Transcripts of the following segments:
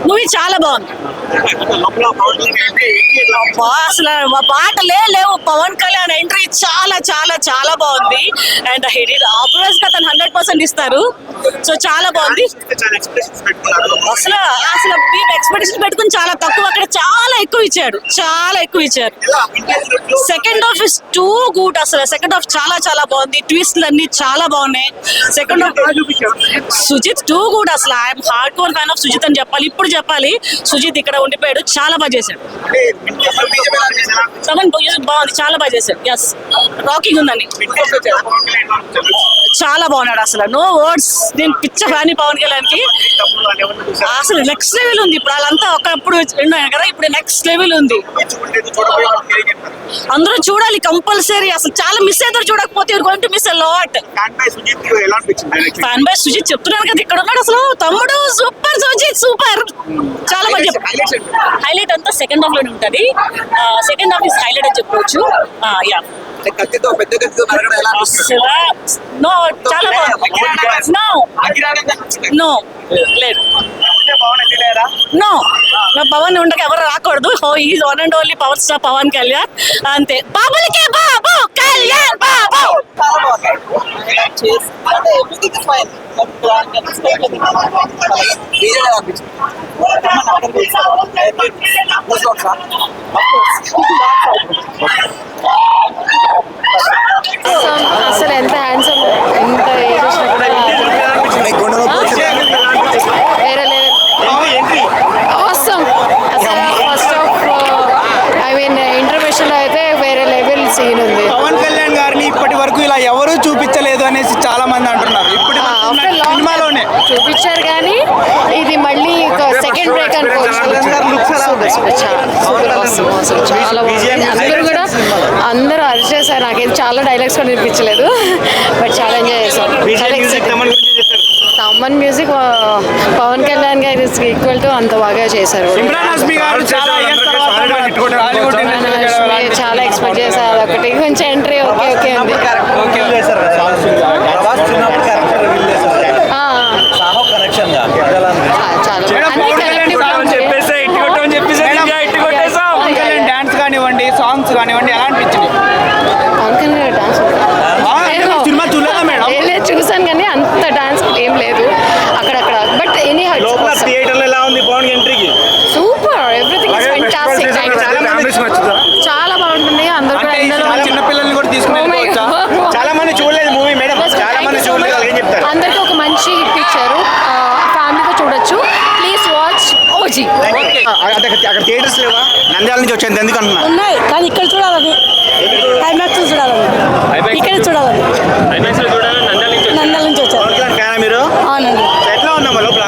Movie చాలా బాగుంది. అసలు పాటలే లేవు. పవన్ కళ్యాణ్ ఎంట్రీ చాలా చాలా చాలా బాగుంది. అండ్ ఆబ్వియస్ గా తను 100% ఇస్తారు. సో చాలా బాగుంది. అసలు అసలు ఎక్స్పెక్టేషన్ పెట్టుకుని చాలా తక్కువ, అక్కడ చాలా ఎక్కువ ఇచ్చాడు. Second half is too good. అసలు సెకండ్ హాఫ్ చాలా చాలా బాగుంది. ట్విస్ట్లు అన్ని చాలా బాగున్నాయి. Second half Sujith too good. అసలు I'm hard core fan of Sujith అని చెప్పాలి. ఇప్పుడు చెప్పాలి, సుజిత్ ఇక్కడ ఉండిపోయాడు. చాలా బాగా చేశాడు. తమన్ బాగుంది, చాలా బాగా చేశాడు. ఎస్, రాకింగ్ ఉందండి. చాలా బాగున్నాడు. అసలు నో వర్డ్స్. నేను పిచ్చ ఫ్యాన్ పవన్ కళ్యాణ్ కి. అసలు నెక్స్ట్ లెవెల్ ఉంది. ఇప్పుడు వాళ్ళంతా ఒకప్పుడు ఉన్నాను కదా, ఇప్పుడు నెక్స్ట్ లెవెల్ ఉంది. అందరూ చూడాలి కంపల్సరీ. అసలు చాలా మిస్ అవుతారు చూడకపోతే. Going to miss a lot. Fan by Sujith చెప్తున్నాను కదా, ఇక్కడ ఉన్నాడు. అసలు తమ్ముడు సూపర్, సుజిత్ సూపర్. చాలా బాగా హైలైట్ అంతా సెకండ్ హాఫ్ లోనే ఉంటది. సెకండ్ హాఫ్ ఇస్ హైలైట్ అని చెప్పవచ్చు. యా, నో చాలా బాగుంది. నో లేదు, నో నా పవన్ ఉండక ఎవరు రాకూడదు. Is one and only power star Pawan Kalyan. అంతే. బాబులకే బాబు కళ్యాణ్ బాబు. అసలు ఎంత హ్యాండ్సమ్, ఎంత ఏజ్ వచ్చినా వేరే లెవెల్. ఆసమ్. అసలు first of I mean intuition లో అయితే వేరే లెవెల్ సీన్ ఉంది. పవన్ కళ్యాణ్ గారిని ఇప్పటి వరకు ఇలా ఎవరు చూపించలేదు అనేసి చాలా మంది అంటున్నారు. ఇప్పుడు సినిమాలోనే చూపించారు కానీ ఇది మళ్ళీ సెకండ్ బ్రేక్ అనుకోవచ్చు. చాలా అందరూ కూడా అందరూ అరిచేసారు. నాకేం చాలా డైలాగ్స్ కూడా వినిపించలేదు, బట్ చాలా ఎంజాయ్ చేశాను. తమన్ మ్యూజిక్ పవన్ కళ్యాణ్ గారి ఈక్వల్ టు అంత బాగా చేశారు. చాలా ఎక్స్పెక్ట్ చేశారు. అదొకటి కొంచెం ఎంట్రీ ఓకే ఓకే ఉంది. డాన్స్ కానివ్వండి, సాంగ్స్ కానివ్వండి, ఎలా అనిపించింది? పవన్ కళ్యాణ్ డాన్స్ సినిమా చూడలేదా మేడం? చూసాను కానీ అంత డాన్స్ ఏం లేదు అక్కడక్కడ. బట్ ఎనీ థియేటర్ ఎలా ఉంది పవన్ ఎంట్రీకి? Super, everything is fantastic. చాలా బాగుంటుంది. అందరూ కూడా చిన్న పిల్లల్ని కూడా తీసుకుని చాలా మంది చూడలేదు మూవీ మేడం. చాలా మంది చూడలేదు. ఏం చెప్తారు? అందరికీ ఒక మంచి హిట్ ఇచ్చారు. ఫ్యామిలీతో చూడొచ్చు. Please watch OG. అక్కడ థియేటర్స్ లేవా? నంద్యాల నుంచి వచ్చేది ఎందుకు అంటున్నా? ఉన్నాయి కానీ ఇక్కడ చూడాలని, ఐమాక్స్ చూడాలని, ఇక్కడ చూడాలని. నంద్యాల నుంచి వచ్చారు. మీరు అవునండి. ఎట్లా ఉన్నామా లోపల?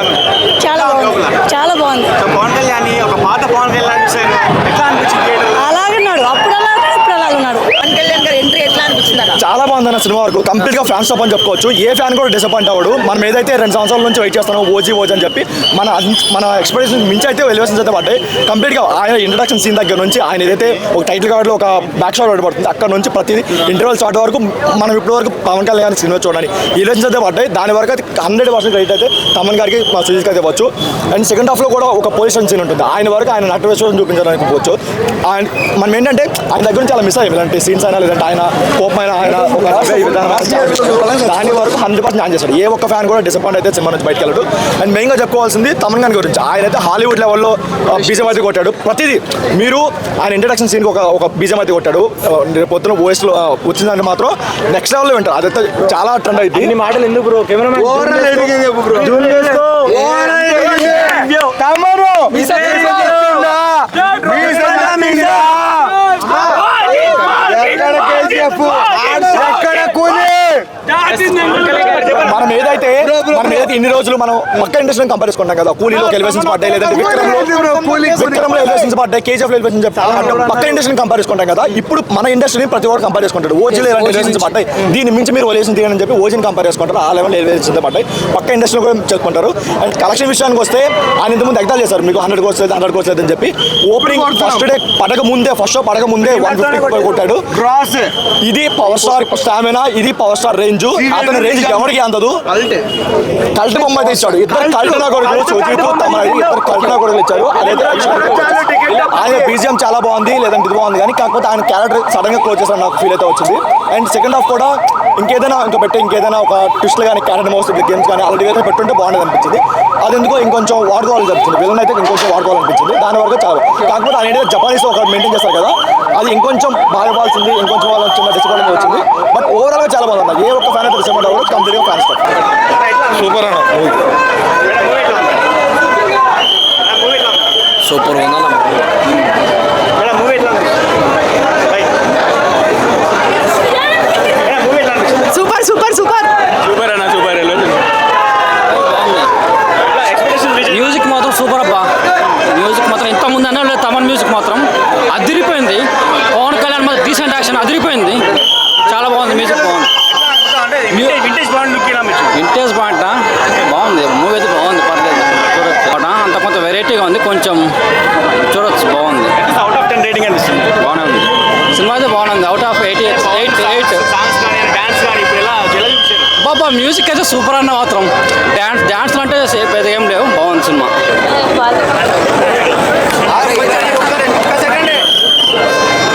చాలా బాగుంది, చాలా బాగుంది. పవన్ కళ్యాణ్ ఒక పాత పవన్ కళ్యాణ్ చూసాను. ఎట్లా అనిపించింది? అలాగన్నాడు, అప్పుడు అలా ఇప్పుడు అలా ఉన్నాడు. పవన్ కళ్యాణ్ గారి ఎంట్రీ ఎట్లా అనిపించింది? చాలా బాగుందన్న సినిమా వరకు. కంప్లీట్ గా ఫ్యాన్స్ టాప్ అని చెప్పుకోవచ్చు. ఏ ఫ్యాన్ కూడా డిసప్పాయింట్ అవ్వడు. మనం ఏదైతే 2 సంవత్సరాల నుంచి వెయిట్ చేస్తామో ఓజీ అని చెప్పి మన ఎక్స్పెక్టేషన్ మించి అయితే ఎలివేషన్స్ అయితే పడ్డాయి. కంప్లీట్ గా ఆయన ఇంట్రడక్షన్ సీన్ దగ్గర నుంచి ఆయన ఏదైతే ఒక టైటిల్ కార్డ్ లో ఒక బ్యాక్ షాట్ పడుతుంది, అక్కడ నుంచి ప్రతి ఇంటర్వెల్ స్టార్ట్ వరకు మనం ఇప్పటి వరకు పవన్ కళ్యాణ్ సినిమా చూడండి ఎలివేషన్స్ అయితే పడ్డాయి. దాని వరకు అయితే 100% రైట్ అయితే తమన్ గారికి సుజిత్ అయితే ఇవ్వచ్చు. అండ్ సెకండ్ హాఫ్ లో కూడా ఒక పొజిషన్ సీన్ ఉంటుంది. ఆయన వరకు ఆయన నటవేశ్వరం చూపించడానికి పోవచ్చు. అండ్ మనం ఏంటంటే ఆయన దగ్గర నుంచి చాలా మిస్ అయ్యి ఇలాంటి సీన్స్ అయినా లేదంటే ఆయన కోపమైన ఆయన ఒక దాని వరకు 100% న్యాయం చేస్తాడు. ఏ ఒక్క ఫ్యాన్ కూడా డిసప్పాయింట్ అయితే సినిమా నుంచి బయటకు వెళ్ళడు. అండ్ మెయిన్గా చెప్పుకోవాల్సింది తమన్ గారి గురించి. ఆయన అయితే హాలీవుడ్ లెవెల్లో బీజం అయితే కొట్టాడు. ప్రతిదీ మీరు ఆయన ఇంట్రడక్షన్ సీన్కి ఒక బీజం అయితే కొట్టాడు. పొద్దున వాయిస్లో వచ్చిందంటే మాత్రం నెక్స్ట్ లెవెల్లో వింటారు. అదైతే చాలా ట్రెండ్ అయితే. ఇన్ని మాటలు ఎందుకు బ్రో? మనం ఏదైతే ఇన్ని రోజులు మనం పక్క ఇండస్ట్రీని కంపేర్ చేసుకుంటాం కదా. కూలీలో ఎలివేషన్స్ పడ్డాయి, లేదంటే విక్రమ్లో ఎలివేషన్స్ పడ్డాయి, కేజీఎఫ్ ఎలివేషన్స్ పక్క ఇండస్ట్రీని కంపేర్ చేసుకుంటాం కదా. ఇప్పుడు మన ఇండస్ట్రీని ప్రతి ఒక్కరు కంపేర్ చేసుకుంటాడు. ఓజీలో ఎలాంటి ఎలివేషన్స్ పడ్డాయి, దీన్ని మించి మీరు ఎలివేషన్ తీయని చెప్పి ఓజీని కంపేర్ చేసుకుంటారు. ఆ లెవెల్ ఎలివేషన్స్ పడ్డాయి. పక్క ఇండస్ట్రీలో కూడా చెప్పుకుంటారు. అండ్ కలెక్షన్ విషయానికి వస్తే ఆయన ఇంతకుముందు ఎగ్జాల్ చేశారు, మీకు 100 crores లేదు 100 crores లేదు అని చెప్పి. Opening first day first show పడక ముందే 150 కొట్టాడు. ఇది పవర్ స్టార్ స్టామినా, ఇది పవర్ స్టార్ రేంజ్. అతని రేంజ్ ఎవరికి అందదు. కల్ట్ బొమ్మ అయితే ఇచ్చాడు. ఇద్దరు కల్టనా కొడుకులు సుజీత్ తమన్ ఇద్దరు కల్టనా కొడుకులు ఇచ్చారు. అదైతే ఆయన బీజిఎం చాలా బాగుంది, లేదంటే ఇది బాగుంది, కానీ కాకపోతే ఆయన క్యారెక్టర్ సడన్ గా క్లోజ్ చేశాడు నాకు ఫీల్ అయితే వచ్చింది. అండ్ సెకండ్ హాఫ్ కూడా ఇంకేదైనా ఒక ట్విస్ట్లు కానీ క్యారెక్టర్ మోస్ట్ గేమ్స్ కానీ ఆల్రెడీ అయితే పెట్టుంటే బాగుండేది అనిపించింది. అది ఎందుకో ఇంకొంచెం వాడుకోవాలని అనిపించింది. విలన్ అయితే ఇంకొంచెం వాడుకోవాలనిపించింది. దాని వరకు చాలా కాకపోతే ఆయన ఏంటంటే జపానీస్ ఒక మెయింటైన్ చేస్తారు కదా, అది ఇంకొంచెం బాగా ఇవ్వాల్సింది, ఇంకొంచెం వాళ్ళకి చిన్న డిసప్పాయింట్ వచ్చింది. బట్ ఓవరాల్ గా చాలా బాగుంది అన్న. ఏ ఒక్క ఫ్యాన్ అయితే డిసప్పాయింట్ అవ్వదు, కంప్లీట్ గా ఫ్యాన్స్ సూపర్ అన్న సూపర్ ఉందన్న. సూపర్ సూపర్ సూపర్ సూపర్ అన్న సూపర్. మ్యూజిక్ మాత్రం సూపర్ అబ్బా. మ్యూజిక్ మాత్రం ఇంత ముందు అన్న తమన్ మ్యూజిక్ మాత్రం అదిరిపోయింది. పవన్ కళ్యాణ్ మాత్రం డీసెంట్ యాక్షన్ అదిరిపోయింది. చాలా బాగుంది మ్యూజిక్, బాగుంది. వింటేజ్ పాట బాగుంది. మూవీ అయితే బాగుంది, పర్లేదు చూడొచ్చు. అంత కొంత వెరైటీగా ఉంది, కొంచెం చూడొచ్చు, బాగుంది. అవుట్ ఆఫ్ 10 రేటింగ్ అనిపిస్తుంది. బాగానే ఉంది సినిమా అయితే బాగానే ఉంది. Out of 8 Baba. మ్యూజిక్ అయితే సూపర్ అన్న మాత్రం. డ్యాన్స్లు అంటే సేపు అయితే ఏం లేవు, బాగుంది సినిమా.